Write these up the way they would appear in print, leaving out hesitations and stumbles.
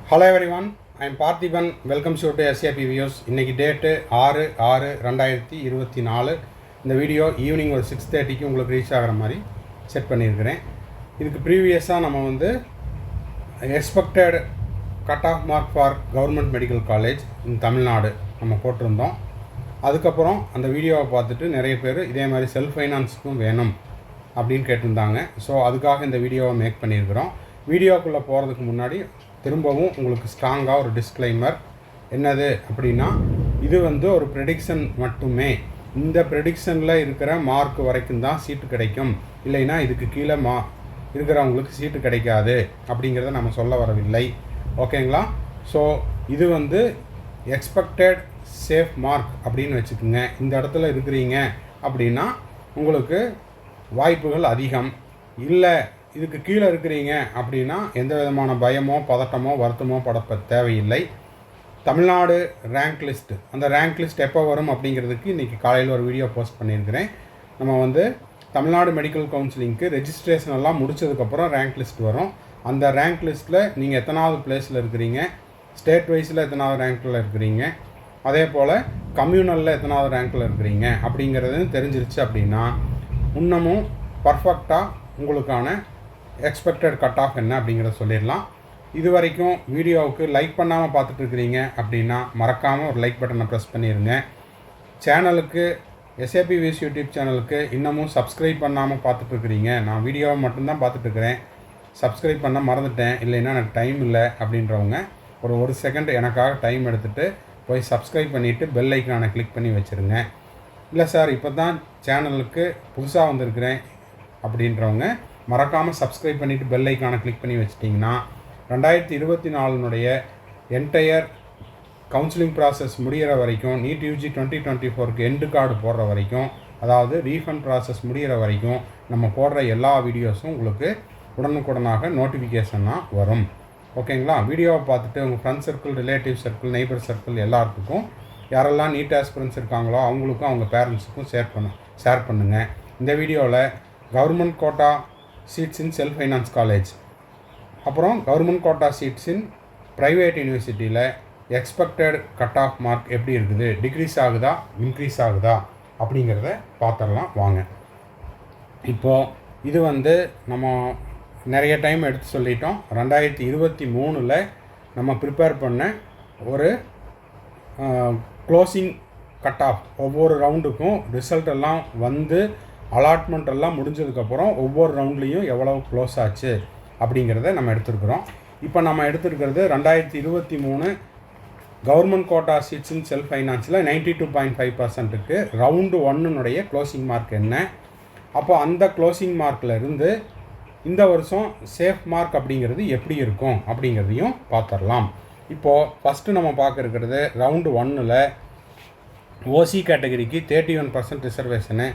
Hello everyone, I am Parthiban. Welcome to SAP Videos. இன்னைக்கு date 6/6/2024. இந்த video evening ஒரு 6:30க்கு உங்களுக்கு ரீச் ஆகிற மாதிரி செட் பண்ணியிருக்கிறேன். இதுக்கு ப்ரீவியஸாக நம்ம வந்து expected cut off mark for government medical college இன் தமிழ்நாடு நம்ம போட்டிருந்தோம். அதுக்கப்புறம் அந்த வீடியோவை பார்த்துட்டு நிறைய பேர் இதே மாதிரி செல்ஃப் ஃபைனான்ஸுக்கும் வேணும் அப்படின்னு கேட்டிருந்தாங்க. ஸோ அதுக்காக இந்த வீடியோவை மேக் பண்ணியிருக்கிறோம். வீடியோக்குள்ளே போகிறதுக்கு முன்னாடி திரும்பவும் உங்களுக்கு ஸ்ட்ராங்காக ஒரு டிஸ்க்ளைமர் என்னது அப்படின்னா, இது வந்து ஒரு ப்ரெடிக்ஷன் மட்டுமே. இந்த ப்ரெடிக்ஷனில் இருக்கிற மார்க் வரைக்கும் தான் சீட்டு கிடைக்கும், இல்லைன்னா இதுக்கு கீழே இருக்கிறவங்களுக்கு சீட்டு கிடைக்காது அப்படிங்கிறத நம்ம சொல்ல வரவில்லை. ஓகேங்களா? ஸோ இது வந்து எக்ஸ்பெக்டட் சேஃப் மார்க் அப்படின்னு வச்சுக்கோங்க. இந்த இடத்துல இருக்கிறீங்க அப்படின்னா உங்களுக்கு வாய்ப்புகள் அதிகம். இல்லை இதுக்கு கீழே இருக்கிறீங்க அப்படின்னா எந்த விதமான பயமோ பதட்டமோ வருத்தமோ பட தேவையில்லை. தமிழ்நாடு ரேங்க் லிஸ்ட்டு, அந்த ரேங்க் லிஸ்ட் எப்போ வரும் அப்படிங்கிறதுக்கு இன்றைக்கி காலையில் ஒரு வீடியோ போஸ்ட் பண்ணியிருக்கிறேன். நம்ம வந்து தமிழ்நாடு மெடிக்கல் கவுன்சிலிங்க்கு ரெஜிஸ்ட்ரேஷன் எல்லாம் முடித்ததுக்கப்புறம் ரேங்க் லிஸ்ட் வரும். அந்த ரேங்க் லிஸ்ட்டில் நீங்கள் எத்தனாவது பிளேஸில் இருக்கிறீங்க, ஸ்டேட் வைஸில் எத்தனாவது ரேங்க்கில் இருக்கிறீங்க, அதே போல் கம்யூனலில் எத்தனாவது ரேங்க்கில் இருக்கிறீங்க அப்படிங்கிறது தெரிஞ்சிருச்சு அப்படின்னா இன்னமும் பர்ஃபெக்டாக உங்களுக்கான எக்ஸ்பெக்டட் கட் ஆஃப் என்ன அப்படிங்கிறத சொல்லிடலாம். இது வரைக்கும் வீடியோவுக்கு லைக் பண்ணாமல் பார்த்துட்ருக்கிறீங்க அப்படின்னா மறக்காமல் ஒரு லைக் பட்டனை ப்ரெஸ் பண்ணிடுங்க. சேனலுக்கு SAP Videos யூடியூப் சேனலுக்கு இன்னமும் சப்ஸ்கிரைப் பண்ணாமல் பார்த்துட்ருக்கிறீங்க, நான் வீடியோவை மட்டும்தான் பார்த்துட்ருக்கிறேன், சப்ஸ்கிரைப் பண்ண மறந்துட்டேன், இல்லைன்னா எனக்கு டைம் இல்லை அப்படின்றவங்க ஒரு செகண்ட் எனக்காக டைம் எடுத்துகிட்டு போய் சப்ஸ்கிரைப் பண்ணிவிட்டு பெல் ஐக்கானை கிளிக் பண்ணி வச்சுருங்க. இல்லை சார் இப்போ தான் சேனலுக்கு புதுசாக வந்திருக்கிறேன் அப்படின்றவங்க மறக்காமல் சப்ஸ்கிரைப் பண்ணிவிட்டு பெல் ஐக்கானை கிளிக் பண்ணி வச்சிட்டிங்கன்னா 2024 என்டையர் கவுன்சிலிங் ப்ராசஸ் முடிகிற வரைக்கும், நீட் யூஜி 2024க்கு எண்டு கார்டு போடுற வரைக்கும், அதாவது ரீஃபண்ட் ப்ராசஸ் முடிகிற வரைக்கும் நம்ம போடுற எல்லா வீடியோஸும் உங்களுக்கு உடனுக்குடனாக நோட்டிஃபிகேஷனாக வரும். ஓகேங்களா? வீடியோவை பார்த்துட்டு உங்கள் friends circle, relative circle, neighbour circle எல்லாத்துக்கும், யாரெல்லாம் நீட் ஆஸ்பிரன்ஸ் இருக்காங்களோ அவங்களுக்கும் அவங்க பேரண்ட்ஸுக்கும் ஷேர் பண்ணுங்கள். இந்த வீடியோவில் government quota seats in self finance college, அப்புறம் government quota seats in private யூனிவர்சிட்டியில் எக்ஸ்பெக்டட் கட் ஆஃப் மார்க் எப்படி இருக்குது, டிக்ரீஸ் ஆகுதா இன்க்ரீஸ் ஆகுதா அப்படிங்கிறத பார்த்துடலாம் வாங்க. இப்போது இது வந்து நம்ம நிறைய டைம் எடுத்து சொல்லிட்டோம். 2023 நம்ம ப்ரிப்பேர் பண்ண ஒரு க்ளோசிங் கட் ஆஃப், ஒவ்வொரு ரவுண்டுக்கும் ரிசல்ட் எல்லாம் வந்து அலாட்மெண்ட் எல்லாம் முடிஞ்சதுக்கப்புறம் ஒவ்வொரு ரவுண்ட்லேயும் எவ்வளோ க்ளோஸ் ஆச்சு அப்படிங்கிறத நம்ம எடுத்துருக்குறோம். இப்போ நம்ம எடுத்துருக்கிறது 2023 government quota seats in self ஃபைனான்ஸில் 92.5%க்கு ரவுண்டு 1 க்ளோசிங் மார்க் என்ன, அப்போ அந்த க்ளோசிங் மார்க்கில் இருந்து இந்த வருஷம் சேஃப் மார்க் அப்படிங்கிறது எப்படி இருக்கும் அப்படிங்கிறதையும் பார்த்துடலாம். இப்போது ஃபஸ்ட்டு நம்ம பார்க்க இருக்கிறது ரவுண்டு 1 ஓசி கேட்டகரிக்கு 31% ரிசர்வேஷனு.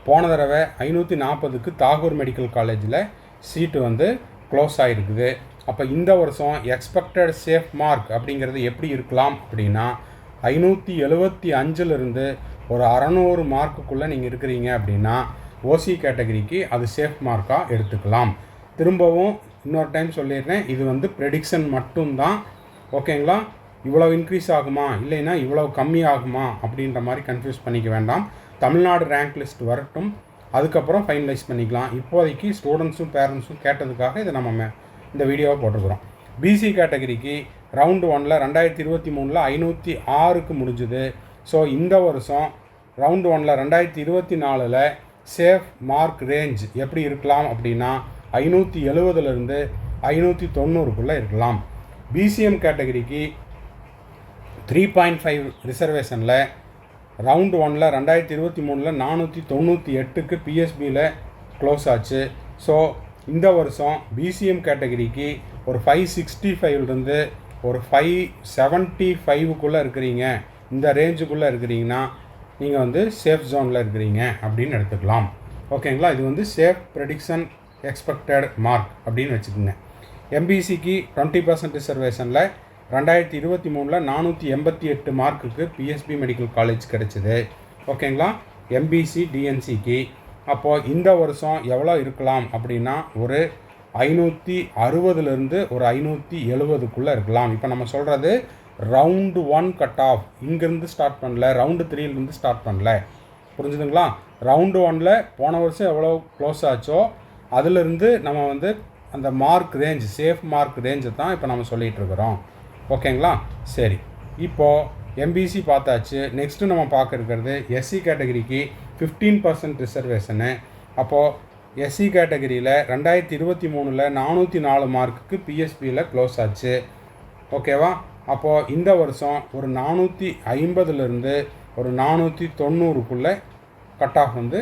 போன தடவை 540க்கு தாகூர் மெடிக்கல் காலேஜில் சீட்டு வந்து க்ளோஸ் ஆகிருக்குது. அப்போ இந்த வருஷம் எக்ஸ்பெக்டட் சேஃப் மார்க் அப்படிங்கிறது எப்படி இருக்கலாம் அப்படின்னா 575லிருந்து ஒரு 600 மார்க்குள்ளே நீங்கள் இருக்கிறீங்க அப்படின்னா ஓசி கேட்டகரிக்கு அது சேஃப் மார்க்காக எடுத்துக்கலாம். திரும்பவும் இன்னொரு டைம் சொல்லிடுறேன், இது வந்து ப்ரெடிக்ஷன் மட்டும்தான். ஓகேங்களா? இவ்வளோ இன்க்ரீஸ் ஆகுமா இல்லைன்னா இவ்வளோ கம்மி ஆகுமா அப்படின்ற மாதிரி கன்ஃபியூஸ் பண்ணிக்க வேண்டாம். தமிழ்நாடு ரேங்க் லிஸ்ட் வரட்டும், அதுக்கப்புறம் ஃபைனலைஸ் பண்ணிக்கலாம். இப்போதைக்கு ஸ்டூடெண்ட்ஸும் பேரண்ட்ஸும் கேட்டதுக்காக இதை நம்ம இந்த வீடியோவை போட்டுக்கிறோம். பிசி கேட்டகரிக்கு ரவுண்டு 1 2023 506க்கு முடிஞ்சுது. ஸோ இந்த வருஷம் ரவுண்டு 1 2024 சேஃப் மார்க் ரேஞ்ச் எப்படி இருக்கலாம் அப்படின்னா 570லேருந்து 590க்குள்ளே இருக்கலாம். பிசிஎம் கேட்டகரிக்கு 3.5 ரிசர்வேஷனில் ரவுண்டு 1 2023 498க்கு பிஎஸ்பியில் க்ளோஸ் ஆச்சு. ஸோ இந்த வருஷம் பிசிஎம் கேட்டகரிக்கு ஒரு 565லேருந்து ஒரு 575க்குள்ளே இருக்கிறீங்க, இந்த ரேஞ்சுக்குள்ளே இருக்கிறீங்கன்னா நீங்கள் வந்து சேஃப் ஜோனில் இருக்கிறீங்க அப்படின்னு எடுத்துக்கலாம். ஓகேங்களா? இது வந்து சேஃப் ப்ரெடிக்ஷன் எக்ஸ்பெக்டட் மார்க் அப்படின்னு வச்சுக்கோங்க. எம்பிசிக்கு 20% ரிசர்வேஷனில் 2023 488 மார்க்குக்கு பிஎஸ்பி மெடிக்கல் காலேஜ் கிடச்சிது. ஓகேங்களா? எம்பிசி டிஎன்சிக்கு. அப்போது இந்த வருஷம் எவ்வளோ இருக்கலாம் அப்படின்னா ஒரு 560லேருந்து ஒரு 570க்குள்ளே இருக்கலாம். இப்போ நம்ம சொல்கிறது ரவுண்டு 1 கட் ஆஃப் இங்கேருந்து ஸ்டார்ட் பண்ணல, ரவுண்டு 3லேருந்து ஸ்டார்ட் பண்ணல. புரிஞ்சுதுங்களா? ரவுண்டு 1ல் போன வருஷம் எவ்வளோ க்ளோஸ் ஆச்சோ அதிலிருந்து நம்ம வந்து அந்த மார்க் ரேஞ்ச், சேஃப் மார்க் ரேஞ்சை தான் இப்போ நம்ம சொல்லிகிட்ருக்குறோம். ஓகேங்களா? சரி, இப்போது எம்பிசி பார்த்தாச்சு. நெக்ஸ்ட்டு நம்ம பார்க்க இருக்கிறது எஸ்சி கேட்டகரிக்கு 15% ரிசர்வேஷனு. அப்போது எஸ்சி கேட்டகரியில் 2023 404 மார்க்குக்கு பிஎஸ்பியில் க்ளோஸ் ஆச்சு. ஓகேவா? அப்போது இந்த வருஷம் ஒரு 450லேருந்து ஒரு 490க்குள்ளே கட் ஆஃப் வந்து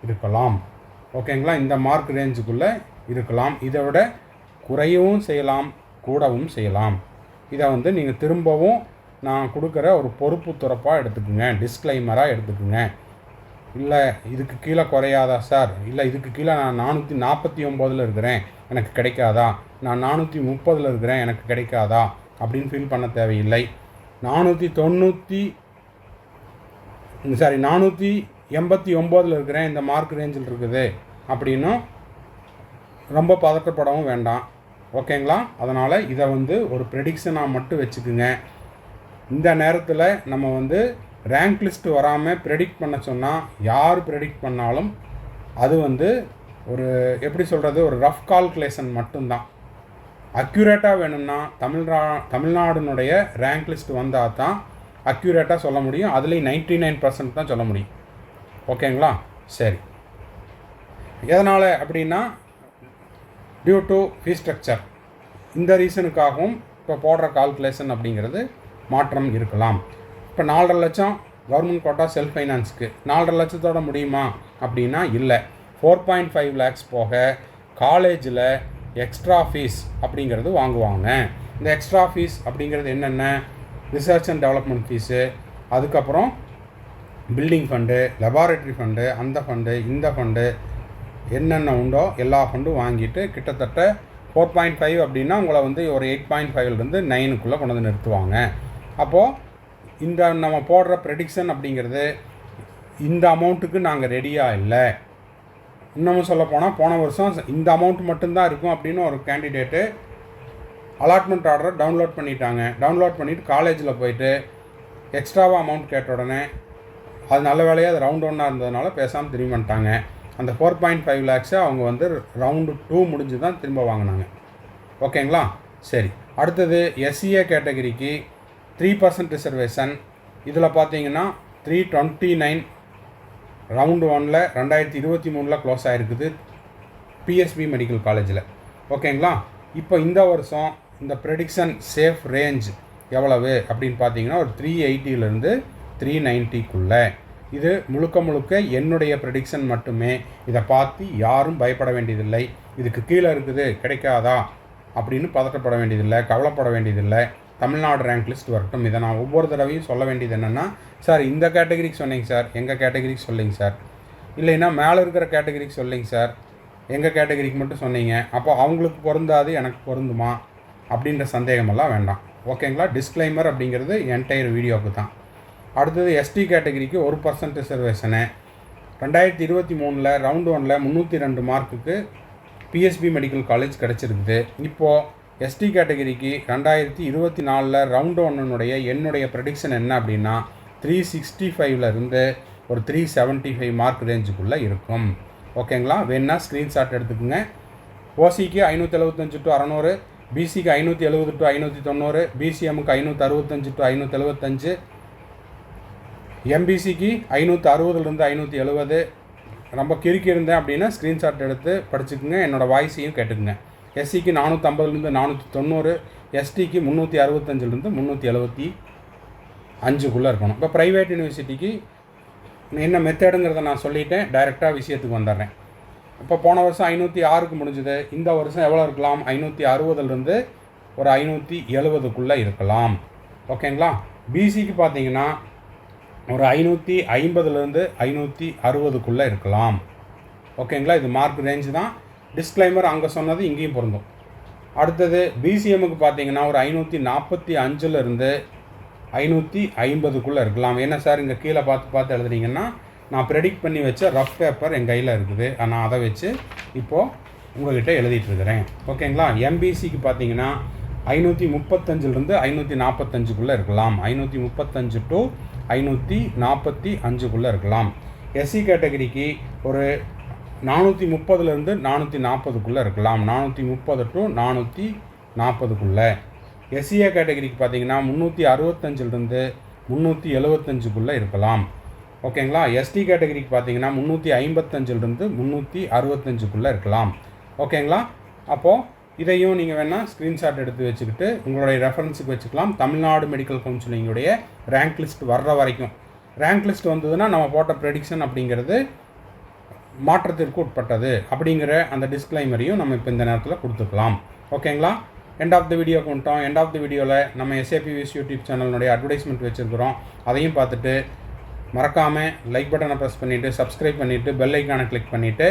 இருக்கலாம். ஓகேங்களா? இந்த மார்க் ரேஞ்சுக்குள்ளே இருக்கலாம். இதை விட குறையவும் செய்யலாம், கூடவும் செய்யலாம். இதை வந்து நீங்கள் திரும்பவும் நான் கொடுக்குற ஒரு பொறுப்பு துறப்பாக எடுத்துக்குங்க, டிஸ்க்ளைமராக எடுத்துக்குங்க. இல்லை இதுக்கு கீழே குறையாதா சார், இல்லை இதுக்கு கீழே நான் 449 இருக்கிறேன் எனக்கு கிடைக்காதா, நான் 430 இருக்கிறேன் எனக்கு கிடைக்காதா அப்படின்னு ஃபீல் பண்ண தேவையில்லை. 489 இருக்கிறேன், இந்த மார்க் ரேஞ்சில் இருக்குது அப்படின்னும் ரொம்ப பதட்டப்படவும் வேண்டாம். ஓகேங்களா? அதனால் இதை வந்து ஒரு ப்ரெடிக்ஷனாக மட்டும் வச்சுக்குங்க. இந்த நேரத்தில் நம்ம வந்து ரேங்க் லிஸ்ட்டு வராமல் ப்ரெடிக்ட் பண்ண சொன்னால் யார் ப்ரெடிக்ட் பண்ணாலும் அது வந்து ஒரு எப்படி சொல்கிறது, ஒரு ரஃப் கால்குலேஷன் மட்டும்தான். அக்யூரேட்டாக வேணும்னா தமிழ்நாடுனுடைய ரேங்க் லிஸ்ட் வந்தால் தான் அக்யூரேட்டாக சொல்ல முடியும். அதுலேயும் 99% தான் சொல்ல முடியும். ஓகேங்களா? சரி, எதனால் அப்படின்னா டியூ டு ஃபீ ஸ்ட்ரக்சர், இந்த ரீசனுக்காகவும் இப்போ போடுற கால்குலேஷன் அப்படிங்கிறது மாற்றம் இருக்கலாம். இப்போ 4.5 லட்சம் கவர்மெண்ட் கோட்டா செல்ஃப் ஃபைனான்ஸுக்கு 4.5 லட்சத்தோட முடியுமா அப்படின்னா இல்லை. 4.5 lakhs போக காலேஜில் எக்ஸ்ட்ரா ஃபீஸ் அப்படிங்கிறது வாங்குவாங்க. இந்த எக்ஸ்ட்ரா ஃபீஸ் அப்படிங்கிறது என்னென்ன, ரிசர்ச் அண்ட் டெவலப்மெண்ட் ஃபீஸு, அதுக்கப்புறம் பில்டிங் ஃபண்டு, லெபார்ட்ரி ஃபண்டு, அந்த ஃபண்டு இந்த ஃபண்டு என்னென்ன உண்டோ எல்லா ஃபண்டும் வாங்கிட்டு கிட்டத்தட்ட 4.5 அப்படின்னா உங்களை வந்து ஒரு 8.5லேருந்து 9க்குள்ளே கொண்டு வந்து நிறுத்துவாங்க. அப்போது இந்த நம்ம போடுற ப்ரெடிக்ஷன் அப்படிங்கிறது இந்த அமௌண்ட்டுக்கு நாங்கள் ரெடியாக இல்லை. இன்னமும் சொல்லப்போனால் போன வருஷம் இந்த அமௌண்ட் மட்டும்தான் இருக்கும் அப்படின்னு ஒரு கேண்டிடேட்டு அலாட்மெண்ட் ஆர்டரை டவுன்லோட் பண்ணிட்டாங்க. டவுன்லோட் பண்ணிவிட்டு காலேஜில் போயிட்டு எக்ஸ்ட்ராவாக அமௌண்ட் கேட்ட உடனே அது நல்ல வேலையாக அது ரவுண்ட் 1 இருந்ததுனால பேசாமல் திரும்பி வந்துட்டாங்க. அந்த 4.5 lakhs அவங்க வந்து ரவுண்டு 2 முடிஞ்சு தான் திரும்ப வாங்கினாங்க. ஓகேங்களா? சரி, அடுத்தது எஸ்சிஏ கேட்டகரிக்கு 3% ரிசர்வேஷன். இதில் பார்த்தீங்கன்னா 329 ரவுண்டு 1ல் 2023 க்ளோஸ் ஆகிருக்குது பிஎஸ்பி மெடிக்கல் காலேஜில். ஓகேங்களா? இப்போ இந்த வருஷம் இந்த ப்ரெடிக்ஷன் சேஃப் ரேஞ்ச் எவ்வளவு அப்படின்னு பார்த்தீங்கன்னா ஒரு 380லேருந்து 390க்குள்ளே. இது முழுக்க என்னுடைய ப்ரெடிக்ஷன் மட்டுமே. இதை பார்த்து யாரும் பயப்பட வேண்டியதில்லை. இதுக்கு கீழே இருக்குது கிடைக்காதா அப்படின்னு பதட்டப்பட வேண்டியதில்லை, கவலைப்பட வேண்டியதில்லை. தமிழ்நாடு ரேங்க் லிஸ்ட் வரட்டும். இதை நான் ஒவ்வொரு தடவையும் சொல்ல வேண்டியது என்னென்னா, சார் இந்த கேட்டகரிக்கு சொன்னீங்க சார், எங்கள் கேட்டகரிக்கு சொல்லிங்க சார், இல்லைன்னா மேலே இருக்கிற கேட்டகரிக்கு சொல்லிங்க சார், எங்கள் கேட்டகரிக்கு மட்டும் சொன்னீங்க, அப்போ அவங்களுக்கு பொருந்தாது எனக்கு பொருந்துமா அப்படின்ற சந்தேகமெல்லாம் வேண்டாம். ஓகேங்களா? டிஸ்க்ளைமர் அப்படிங்கிறது என்டையர் வீடியோவுக்கு தான். அடுத்தது எஸ்டி கேட்டகரிக்கு 1% ரிசர்வேஷனு. 2023 ரவுண்டு 1ல் 302 மார்க்குக்கு பிஎஸ்பி மெடிக்கல் காலேஜ் கிடச்சிருக்குது. இப்போது எஸ்டி கேட்டகரிக்கு 2024 ரவுண்டு 1 என்னுடைய ப்ரெடிக்ஷன் என்ன அப்படின்னா 365லேருந்து ஒரு 375 மார்க் ரேஞ்சுக்குள்ளே இருக்கும். ஓகேங்களா? வேணா ஸ்க்ரீன்ஷாட் எடுத்துக்கோங்க. ஓசிக்கு 575 to 600, பிசிக்கு 570 to 590, பிசிஎம்முக்கு 565 to 575, எம்பிசிக்கு 560லேருந்து 570. ரொம்ப கிறுக்கி இருந்தேன் அப்படின்னா ஸ்க்ரீன்ஷாட் எடுத்து படிச்சுக்குங்க, என்னோடய வாய்ஸையும் கேட்டுக்குங்க. எஸ்சிக்கு 450லேருந்து 490, எஸ்டிக்கு 365லேருந்து 375க்குள்ளே இருக்கணும். இப்போ ப்ரைவேட் யூனிவர்சிட்டிக்கு என்ன மெத்தடுங்கிறத நான் சொல்லிட்டேன், டைரெக்டாக விஷயத்துக்கு வந்துடுறேன். இப்போ போன வருஷம் 506க்கு முடிஞ்சுது. இந்த வருஷம் எவ்வளோ இருக்கலாம், 560லேருந்து ஒரு 570க்குள்ளே இருக்கலாம். ஓகேங்களா? பிசிக்கு பார்த்தீங்கன்னா ஒரு 550லேருந்து 560க்குள்ளே இருக்கலாம். ஓகேங்களா? இது மார்க் ரேஞ்சு தான். டிஸ்க்ளைமர் அங்கே சொன்னது இங்கேயும் பொருந்தும். அடுத்தது பிசிஎம்முக்கு பார்த்தீங்கன்னா ஒரு 545லேருந்து 550க்குள்ளே இருக்கலாம். என்ன சார் இங்கே கீழே பார்த்து எழுதுனீங்கன்னா நான் ப்ரெடிக்ட் பண்ணி வச்ச ரஃப் பேப்பர் என் கையில் இருக்குது, நான் அதை வச்சு இப்போது உங்கள்கிட்ட எழுதிட்டுருக்கிறேன். ஓகேங்களா? எம்பிசிக்கு பார்த்தீங்கன்னா 535லேருந்து 545க்குள்ளே இருக்கலாம். 535 டு 545க்குள்ளே இருக்கலாம். எஸ்சி கேட்டகரிக்கு ஒரு 430லேருந்து 440க்குள்ளே இருக்கலாம். 430 டு 440க்குள்ளே. எஸ்சிஏ கேட்டகரிக்கு பார்த்தீங்கன்னா 365லேருந்து 375க்குள்ளே இருக்கலாம். ஓகேங்களா? எஸ்டி கேட்டகரிக்கு பார்த்தீங்கன்னா 355லேருந்து 365க்குள்ளே இருக்கலாம். ஓகேங்களா? அப்போது இதையும் நீங்கள் வேணால் ஸ்க்ரீன்ஷாட் எடுத்து வச்சுக்கிட்டு உங்களுடைய ரெஃபரன்ஸுக்கு வச்சுக்கலாம். தமிழ்நாடு மெடிக்கல் கவுன்சிலிங்குடைய ரேங்க் லிஸ்ட் வர்ற வரைக்கும். ரேங்க் லிஸ்ட் வந்ததுன்னா நம்ம போட்ட ப்ரெடிக்ஷன் அப்படிங்கிறது மாற்றத்திற்கு உட்பட்டது அப்படிங்கிற அந்த டிஸ்க்ளைமரையும் நம்ம இப்போ இந்த நேரத்தில் கொடுத்துக்கலாம். ஓகேங்களா? எண்ட் ஆஃப் த வீடியோ கொண்டோம். எண்ட் ஆஃப் த வீடியோவில் நம்ம SAPVS யூடியூப் சேனலுடைய அட்வர்டைஸ்மெண்ட் வச்சுருக்கிறோம். அதையும் பார்த்துட்டு மறக்காமல் லைக் பட்டனை ப்ரெஸ் பண்ணிவிட்டு சப்ஸ்கிரைப் பண்ணிவிட்டு பெல் ஐக்கானை கிளிக் பண்ணிவிட்டு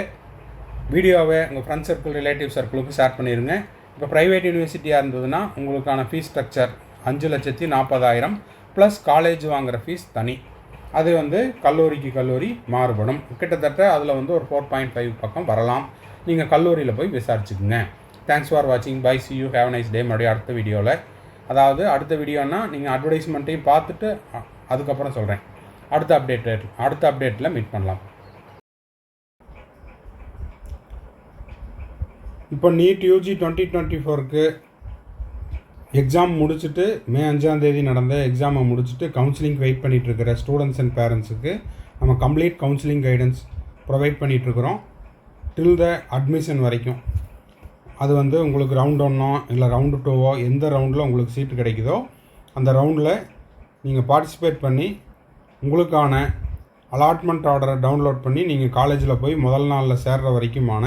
வீடியோவை உங்கள் ஃப்ரெண்ட் சர்க்கிள் ரிலேட்டிவ் சர்க்கிளுக்கு ஷேர் பண்ணிடுங்க. இப்போ ப்ரைவேட் யூனிவர்சிட்டியாக இருந்ததுன்னா உங்களுக்கான ஃபீஸ் ஸ்ட்ரக்சர் 5,40,000 ப்ளஸ் காலேஜ் வாங்குகிற ஃபீஸ் தனி. அது கல்லூரிக்கு கல்லூரி மாறுபடும். கிட்டத்தட்ட அதில் ஒரு 4.5 பக்கம் வரலாம். நீங்கள் கல்லூரியில் போய் விசாரிச்சுக்குங்க. தேங்க்ஸ் ஃபார் வாட்சிங். Bye, see you, have nice day. மறுபடியும் அடுத்த வீடியோவில், அதாவது அடுத்த வீடியோனா நீங்கள் அட்வர்டைஸ்மெண்ட்டையும் பார்த்துட்டு அதுக்கப்புறம் சொல்கிறேன். அடுத்த அப்டேட்டில் மீட் பண்ணலாம். இப்போ நீட் யூஜி 2024க்கு எக்ஸாம் முடிச்சுட்டு மே 5ஆம் தேதி நடந்த எக்ஸாமை முடிச்சுட்டு கவுன்சிலிங் வெயிட் பண்ணிகிட்ருக்கிற ஸ்டூடெண்ட்ஸ் அண்ட் பேரண்ட்ஸுக்கு நம்ம கம்ப்ளீட் கவுன்சிலிங் கைடன்ஸ் ப்ரொவைட் பண்ணிகிட்ருக்குறோம். டில் த அட்மிஷன் வரைக்கும். அது உங்களுக்கு ரவுண்ட் 1ஓ இல்லை ரவுண்டு 2ஓ எந்த ரவுண்டில் உங்களுக்கு சீட்டு கிடைக்குதோ அந்த ரவுண்டில் நீங்கள் பார்ட்டிசிபேட் பண்ணி உங்களுக்கான அலாட்மெண்ட் ஆர்டரை டவுன்லோட் பண்ணி நீங்கள் காலேஜில் போய் முதல் நாளில் சேர்கிற வரைக்குமான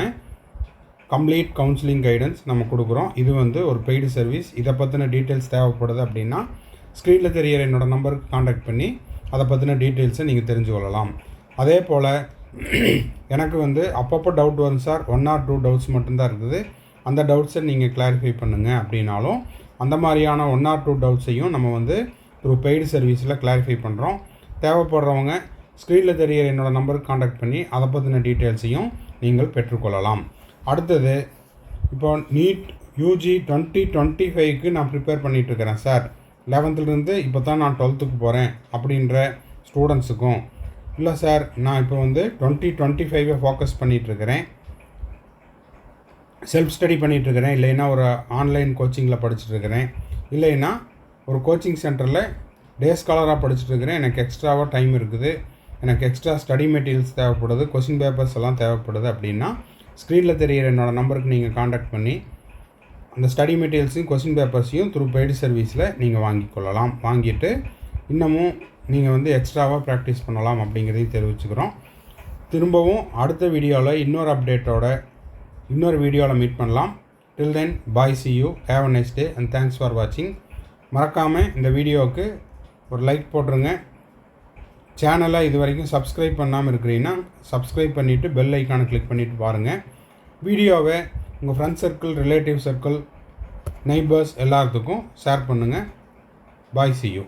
கம்ப்ளீட் கவுன்சிலிங் கைடன்ஸ் நம்ம கொடுக்குறோம். இது ஒரு பெய்டு சர்வீஸ். இதை பற்றின டீட்டெயில்ஸ் தேவைப்படுது அப்படின்னா ஸ்க்ரீனில் தெரிகிற என்னோடய நம்பருக்கு காண்டாக்ட் பண்ணி அதை பற்றின டீட்டெயில்ஸை நீங்கள் தெரிஞ்சு கொள்ளலாம். அதே போல் எனக்கு அப்பப்போ டவுட் வரும் சார், 1 or 2 டவுட்ஸ் மட்டும்தான் இருக்குது, அந்த டவுட்ஸை நீங்கள் கிளாரிஃபை பண்ணுங்கள் அப்படின்னாலும் அந்த மாதிரியான 1 or 2 டவுட்ஸையும் நம்ம ஒரு பெய்டு சர்வீஸில் கிளாரிஃபை பண்ணுறோம். தேவைப்படுறவங்க ஸ்க்ரீனில் தெரிகிற என்னோடய நம்பருக்கு காண்டாக்ட் பண்ணி அதை பற்றின டீட்டெயில்ஸையும் நீங்கள் பெற்றுக்கொள்ளலாம். அடுத்தது, இப்போ நீட் யூஜி 2025க்கு நான் ப்ரிப்பேர் பண்ணிகிட்ருக்கிறேன் சார், 11th இப்போ தான் நான் 12th போகிறேன் அப்படின்ற ஸ்டூடெண்ட்ஸுக்கும், இல்லை சார் நான் இப்போ 2025 ஃபோக்கஸ் பண்ணிகிட்ருக்கிறேன், செல்ஃப் ஸ்டடி பண்ணிகிட்ருக்கிறேன், இல்லைன்னா ஒரு ஆன்லைன் கோச்சிங்கில் படிச்சுட்ருக்கிறேன், இல்லைன்னா ஒரு கோச்சிங் சென்டரில் டே ஸ்காலராக படிச்சுட்ருக்கிறேன், எனக்கு எக்ஸ்ட்ராவாக டைம் இருக்குது, எனக்கு எக்ஸ்ட்ரா ஸ்டடி மெட்டீரியல்ஸ் தேவைப்படுது, கொஸ்டின் பேப்பர்ஸ் எல்லாம் தேவைப்படுது அப்படின்னா ஸ்க்ரீனில் தெரிகிற என்னோடய நம்பருக்கு நீங்கள் காண்டாக்ட் பண்ணி அந்த ஸ்டடி மெட்டீரியல்ஸையும் கொஸ்டின் பேப்பர்ஸையும் த்ரூ பெய்டு சர்வீஸில் நீங்கள் வாங்கிக்கொள்ளலாம். வாங்கிட்டு இன்னமும் நீங்கள் எக்ஸ்ட்ராவாக ப்ராக்டிஸ் பண்ணலாம் அப்படிங்கிறதையும் தெரிவிச்சுக்கிறோம். திரும்பவும் அடுத்த வீடியோவில் இன்னொரு அப்டேட்டோட இன்னொரு வீடியோவில் மீட் பண்ணலாம். Till then, bye, see you, have a nice day and thanks for வாட்சிங். மறக்காமல் இந்த வீடியோவுக்கு ஒரு லைக் போட்டுருங்க. சேனலை இது வரைக்கும் சப்ஸ்கிரைப் பண்ணாமல் இருக்கிறீங்கன்னா சப்ஸ்கிரைப் பண்ணிவிட்டு பெல் ஐக்கானை கிளிக் பண்ணிவிட்டு பாருங்கள். வீடியோவை உங்கள் friend circle, relative circle, neighbours எல்லாத்துக்கும் ஷேர் பண்ணுங்கள். பாய், சி யூ.